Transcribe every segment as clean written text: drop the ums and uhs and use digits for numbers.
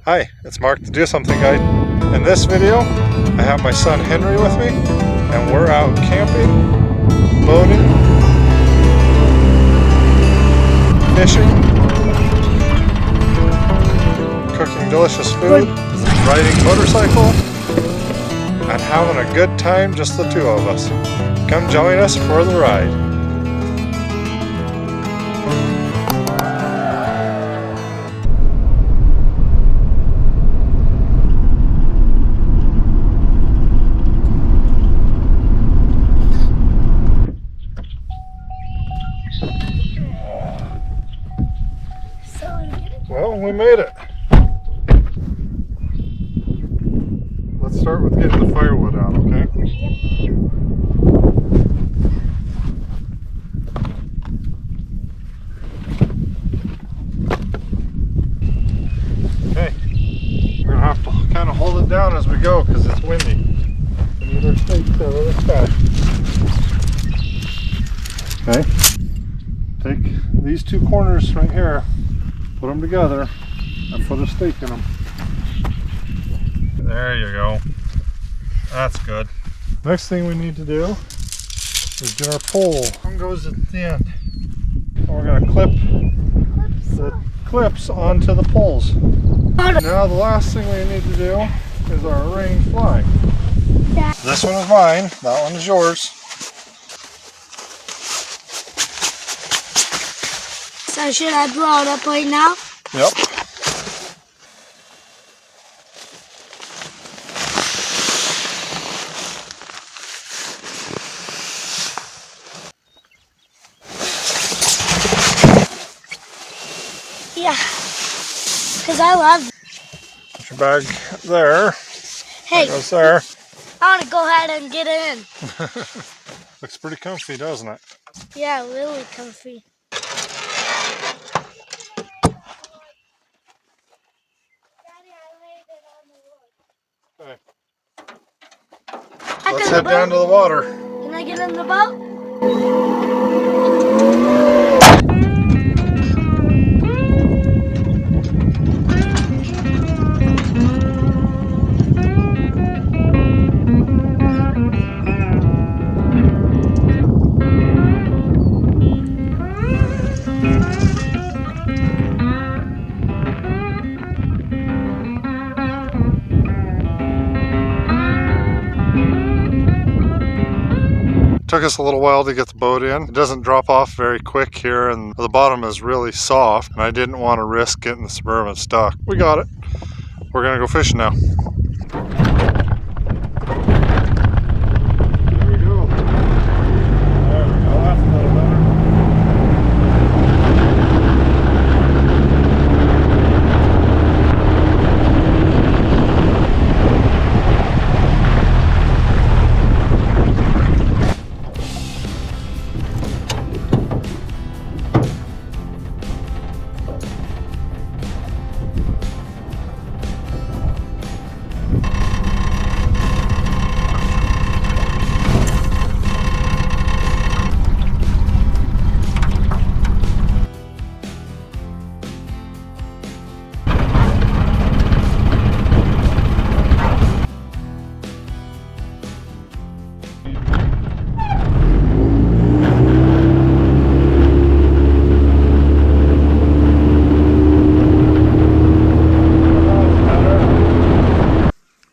Hi, it's Mark the Do Something Guy. In this video, I have my son Henry with me, and we're out camping, boating, fishing, cooking delicious food, riding motorcycle, and having a good time, just the two of us. Come join us for the ride. Well, we made it. Let's start with getting the firewood out, okay? Okay. We're gonna have to kind of hold it down as we go because it's windy. We need our stakes out of the sky. Okay. Take these two corners right here, put them together, and put a stake in them. There you go. That's good. Next thing we need to do is get our pole. One goes at the end. And we're going to clip the clips onto the poles. Now the last thing we need to do is our arranged fly. This one is mine. That one is yours. So should I blow it up right now? Yep. Yeah, because I love it. Put your bag there. Hey, That goes there. I want to go ahead and get in. Looks pretty comfy, doesn't it? Yeah, really comfy. Okay. Let's head down to the water. Can I get in the boat? Took us a little while to get the boat in. It doesn't drop off very quick here, and the bottom is really soft, and I didn't want to risk getting the Suburban stuck. We got it. We're gonna go fishing now. There we go. There we go. That's a little better.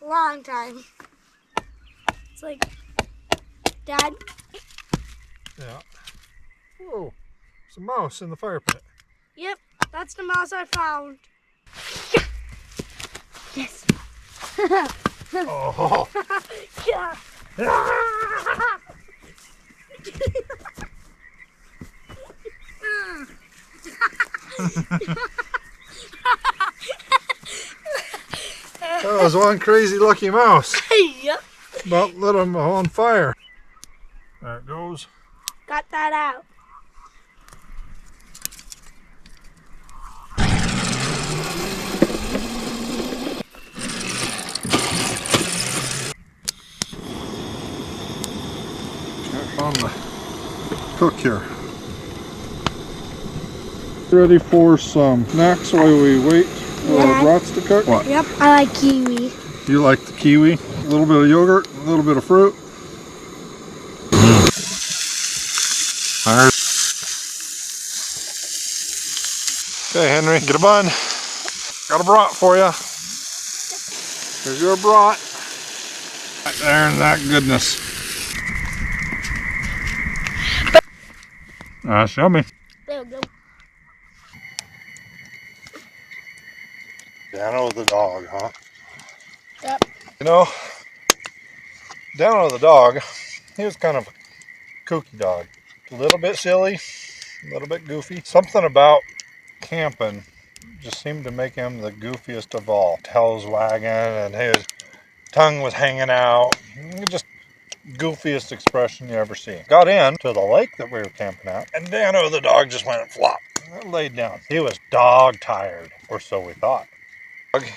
Long time. It's like, Dad. Yeah. Whoa, there's a mouse in the fire pit. Yep, that's the mouse I found. Yes. Oh. Yeah. That was one crazy lucky mouse. Yep. About lit him on fire. There it goes. Got that out. Check on the cook here. Ready for some snacks while we wait Little brats to cook? What? Yep, I like kiwi. You like the kiwi? A little bit of yogurt, a little bit of fruit. Okay, Henry, get a bun. Got a brat for you. Here's your brat. Right there in that goodness. That's yummy. There we go. Dano the dog, huh? Yep. You know, Dano the dog, he was kind of a kooky dog. A little bit silly, a little bit goofy. Something about camping just seemed to make him the goofiest of all. Tail was wagging and his tongue was hanging out. Just goofiest expression you ever see. Got in to the lake that we were camping at, and Dano the dog just went flop, laid down. He was dog tired, or so we thought.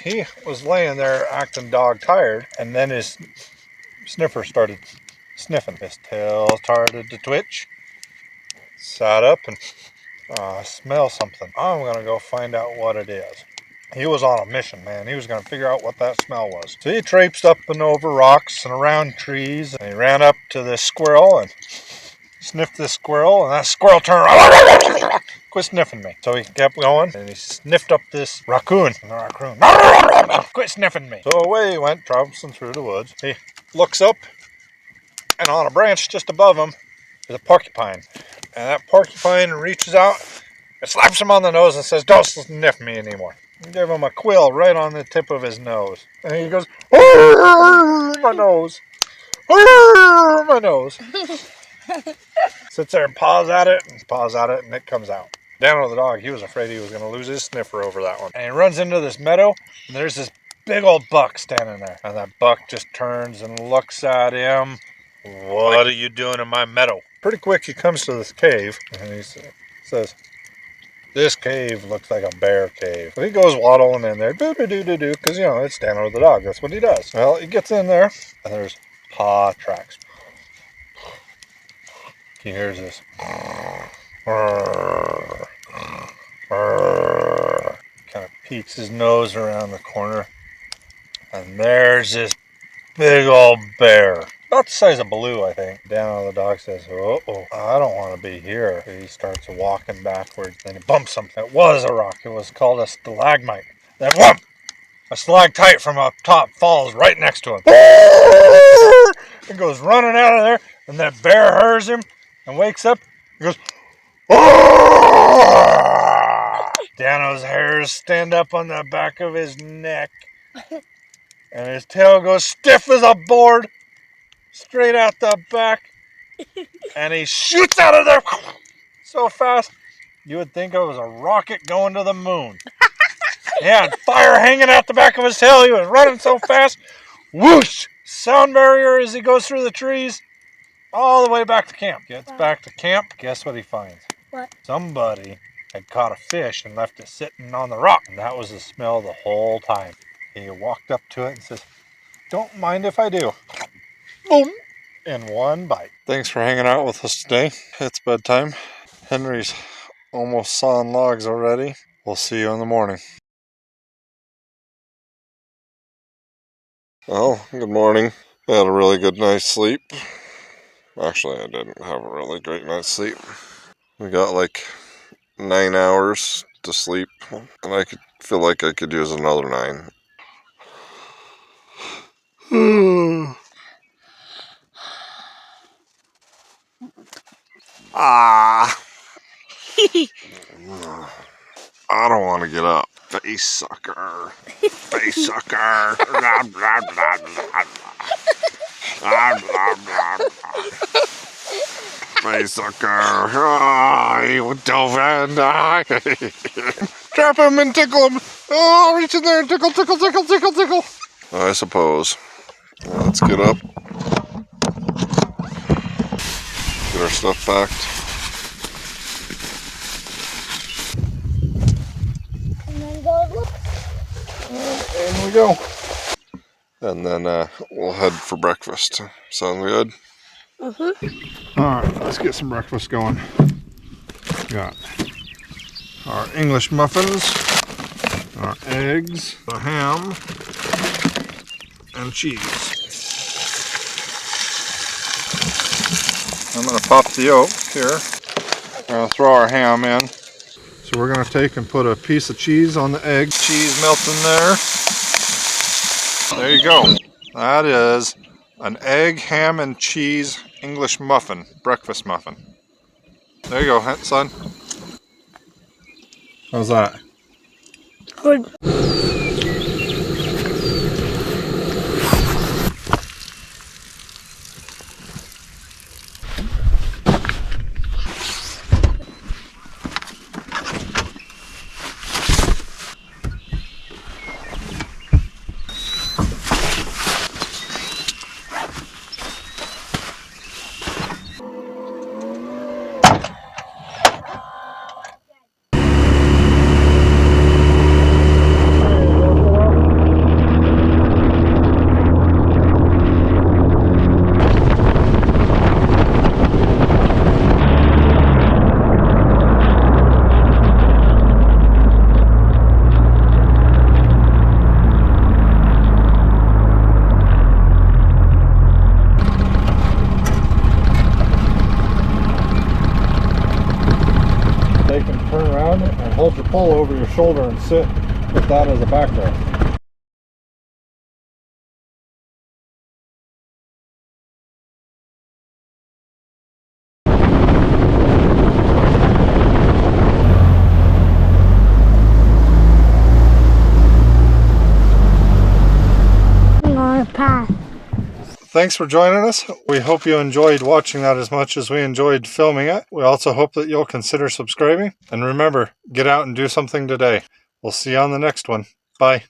He was laying there acting dog tired, and then his sniffer started sniffing. His tail started to twitch. Sat up and smell something. I'm gonna go find out what it is. He was on a mission, man. He was gonna figure out what that smell was. So he traipsed up and over rocks and around trees, and he ran up to this squirrel and sniffed this squirrel, and that squirrel turned around. Quit sniffing me. So he kept going, and he sniffed up this raccoon. And the raccoon, quit sniffing me. So away he went, traversing through the woods. He looks up, and on a branch just above him is a porcupine. And that porcupine reaches out and slaps him on the nose and says, "Don't sniff me anymore." He gave him a quill right on the tip of his nose. And he goes, "Oh, my nose. Oh, my nose." Sits there and paws at it, and it comes out. Dano the dog, he was afraid he was going to lose his sniffer over that one. And he runs into this meadow, and there's this big old buck standing there. And that buck just turns and looks at him. "What are you doing in my meadow?" Pretty quick he comes to this cave, and he says, "This cave looks like a bear cave." So he goes waddling in there, do-do-do-do-do, because, you know, it's Dano the dog. That's what he does. Well, he gets in there, and there's paw tracks. He hears this. Kind of peeks his nose around the corner, and there's this big old bear. About the size of Baloo, I think. Dano the dog says, "Oh, I don't want to be here." He starts walking backwards, then he bumps something. It was a rock. It was called a stalagmite. Then whoop! A stalactite from up top falls right next to him. He goes running out of there, and that bear hears him and wakes up. He goes, "Oh!" Dano's hairs stand up on the back of his neck, and his tail goes stiff as a board, straight out the back, and he shoots out of there so fast you would think it was a rocket going to the moon. He had fire hanging out the back of his tail. He was running so fast. Whoosh! Sound barrier as he goes through the trees, all the way back to camp. Gets back to camp. Guess what he finds? What? Somebody had caught a fish and left it sitting on the rock. And that was the smell the whole time. He walked up to it and says, "Don't mind if I do." Boom! In one bite. Thanks for hanging out with us today. It's bedtime. Henry's almost sawing logs already. We'll see you in the morning. Well, good morning. I had a really good night's sleep. Actually, I didn't have a really great night's sleep. We got like 9 hours to sleep, and I feel like I could use another 9. Ah! I don't want to get up. Face sucker. Face sucker. Face sucker. You dove in. Trap him and tickle him. Oh, reach in there and tickle, tickle, tickle, tickle, tickle. I suppose. Well, let's get up. Get our stuff packed. And then go look. In we go. And then we'll head for breakfast. Sound good? Alright, let's get some breakfast going. We got our English muffins, our eggs, the ham, and cheese. I'm going to pop the yolk here. We're going to throw our ham in. So we're going to take and put a piece of cheese on the egg. Cheese melting there. There you go. That is an egg, ham, and cheese English muffin, breakfast muffin. There you go, son. How's that? Good. Take and turn around and hold your pole over your shoulder and sit with that as a background. On a path. Thanks for joining us. We hope you enjoyed watching that as much as we enjoyed filming it. We also hope that you'll consider subscribing. And remember, get out and do something today. We'll see you on the next one. Bye.